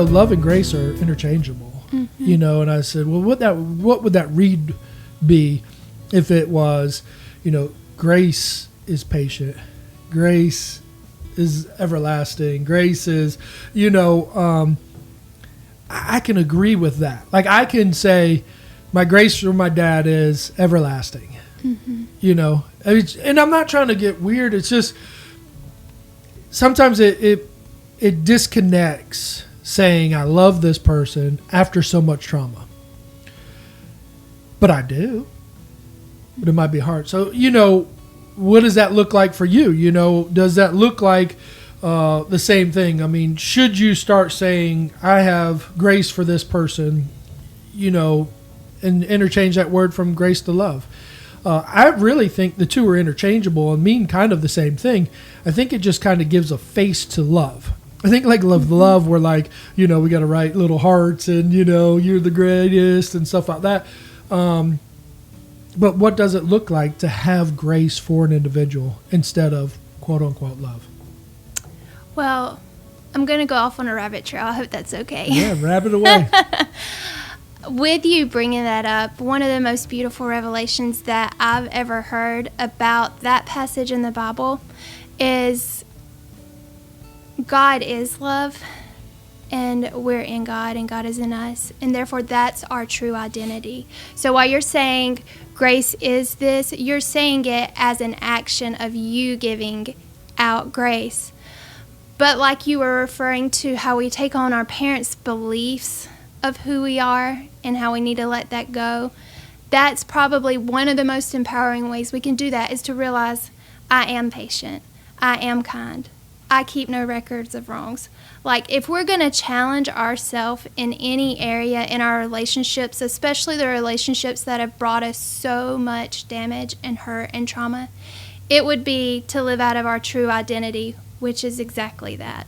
love and grace are interchangeable. Mm-hmm. And I said, well, what would that read be if it was, grace is patient, grace is everlasting, grace is, I can agree with that. Like, I can say my grace from my dad is everlasting, and I'm not trying to get weird. It's just sometimes it disconnects saying I love this person after so much trauma. But I do. But it might be hard. So, what does that look like for you? Does that look like the same thing? I mean, should you start saying, I have grace for this person, and interchange that word from grace to love? I really think the two are interchangeable and mean kind of the same thing. I think it just kind of gives a face to love. I think like love, we're like, we got to write little hearts and, you're the greatest and stuff like that. But what does it look like to have grace for an individual instead of quote unquote love? Well, I'm going to go off on a rabbit trail. I hope that's okay. Yeah, rabbit away. With you bringing that up, one of the most beautiful revelations that I've ever heard about that passage in the Bible is God is love, and we're in God, and God is in us, and therefore that's our true identity. So while you're saying grace is this, you're saying it as an action of you giving out grace. But like you were referring to how we take on our parents' beliefs of who we are and how we need to let that go, that's probably one of the most empowering ways we can do that, is to realize I am patient, I am kind, I keep no records of wrongs. Like, if we're going to challenge ourselves in any area in our relationships, especially the relationships that have brought us so much damage and hurt and trauma, it would be to live out of our true identity, which is exactly that,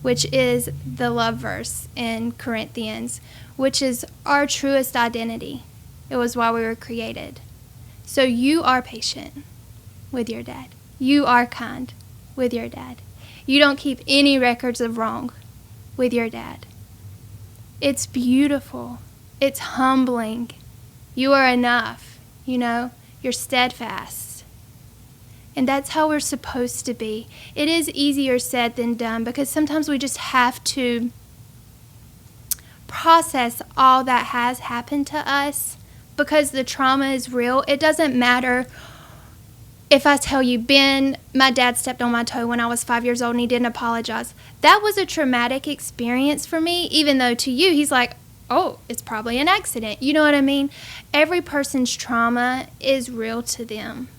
which is the love verse in Corinthians, which is our truest identity. It was why we were created. So you are patient with your dad. You are kind with your dad. You don't keep any records of wrong with your dad. It's beautiful. It's humbling. You are enough. You're steadfast. And that's how we're supposed to be. It is easier said than done, because sometimes we just have to process all that has happened to us, because the trauma is real. It doesn't matter if I tell you, Ben, my dad stepped on my toe when I was 5 years old and he didn't apologize. That was a traumatic experience for me, even though to you, he's like, oh, it's probably an accident. You know what I mean? Every person's trauma is real to them.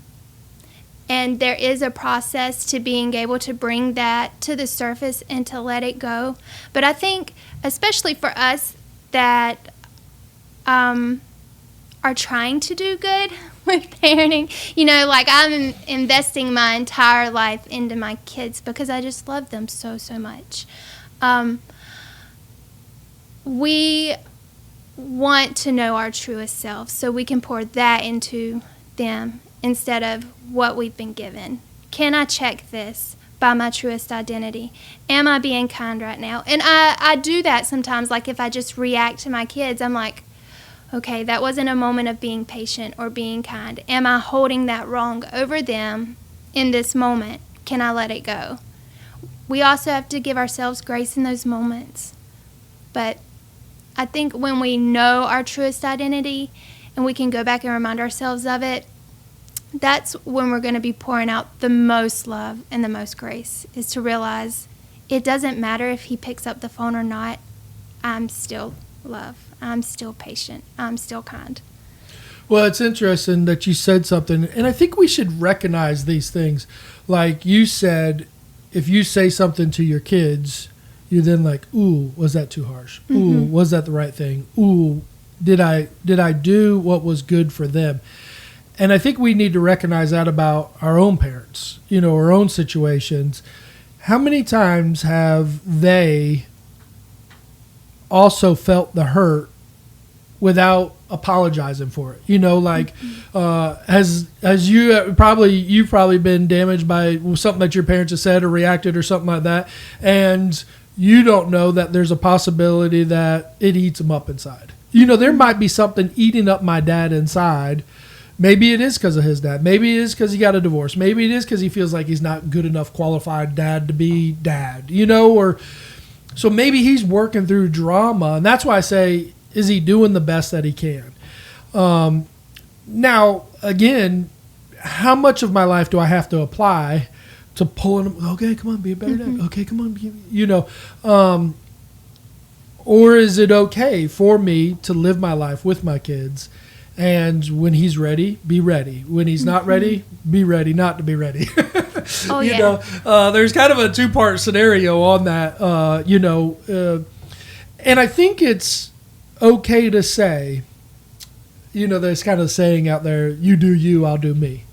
And there is a process to being able to bring that to the surface and to let it go. But I think, especially for us that are trying to do good with parenting, like I'm investing my entire life into my kids because I just love them so, so much. We want to know our truest self so we can pour that into them instead of what we've been given. Can I check this by my truest identity? Am I being kind right now? And I do that sometimes. Like, if I just react to my kids, I'm like, okay, that wasn't a moment of being patient or being kind. Am I holding that wrong over them in this moment? Can I let it go? We also have to give ourselves grace in those moments. But I think when we know our truest identity and we can go back and remind ourselves of it, that's when we're going to be pouring out the most love and the most grace, is to realize it doesn't matter if he picks up the phone or not. I'm still love. I'm still patient. I'm still kind. Well, it's interesting that you said something, and I think we should recognize these things. Like you said, if you say something to your kids, you're then like, ooh, was that too harsh? Ooh, mm-hmm. Was that the right thing? Ooh, did I do what was good for them? And I think we need to recognize that about our own parents, our own situations. How many times have they also felt the hurt without apologizing for it? Has you've probably been damaged by something that your parents have said or reacted or something like that, and you don't know that there's a possibility that it eats him up inside. There might be something eating up my dad inside. Maybe it is because of his dad. Maybe it is because he got a divorce. Maybe it is because he feels like he's not good enough qualified dad to be dad, or so maybe he's working through drama. And that's why I say, is he doing the best that he can? Now, again, how much of my life do I have to apply to pulling him? Okay, come on, be a better dad. Okay, come on, or is it okay for me to live my life with my kids? And when he's ready, be ready. When he's not ready, be ready not to be ready. There's kind of a two-part scenario on that, and I think it's okay to say, there's kind of saying out there, you do you, I'll do me.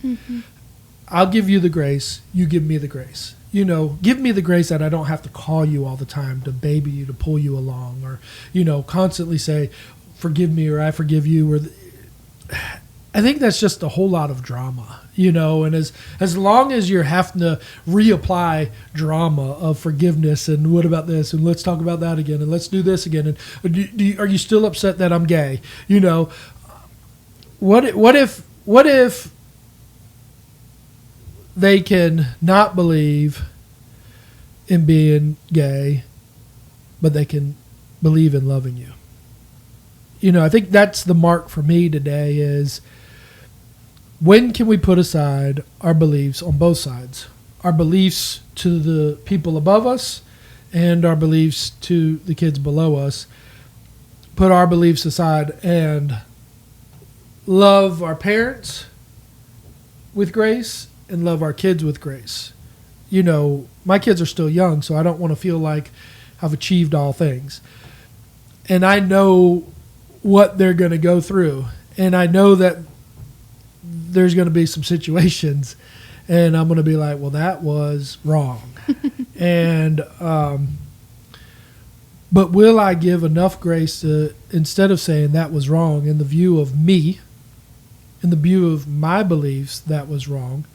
I'll give you the grace, you give me the grace. Give me the grace that I don't have to call you all the time to baby you, to pull you along, or, constantly say, forgive me, or I forgive you, or I think that's just a whole lot of drama, and as long as you're having to reapply drama of forgiveness and what about this and let's talk about that again and let's do this again and are you still upset that I'm gay? What if they can not believe in being gay, but they can believe in loving you? I think that's the mark for me today is, when can we put aside our beliefs on both sides? Our beliefs to the people above us and our beliefs to the kids below us. Put our beliefs aside and love our parents with grace and love our kids with grace. My kids are still young, so I don't want to feel like I've achieved all things. And I know what they're going to go through. And I know that there's going to be some situations and I'm going to be like, well, that was wrong. And, but will I give enough grace to, instead of saying that was wrong in the view of me, in the view of my beliefs, that was wrong?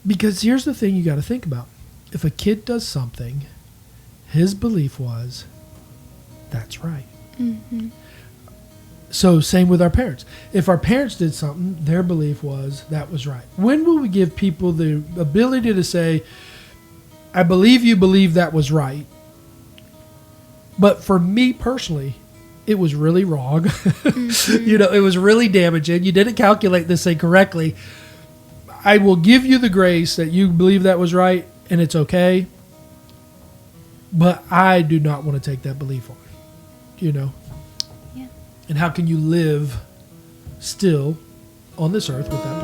Because here's the thing you got to think about. If a kid does something, his belief was, that's right. So same with our parents. If our parents did something, their belief was that was right. When will we give people the ability to say, I believe you believe that was right, but for me personally, it was really wrong. It was really damaging. You didn't calculate this thing correctly. I will give you the grace that you believe that was right, and it's okay, but I do not want to take that belief on. And how can you live still on this earth with that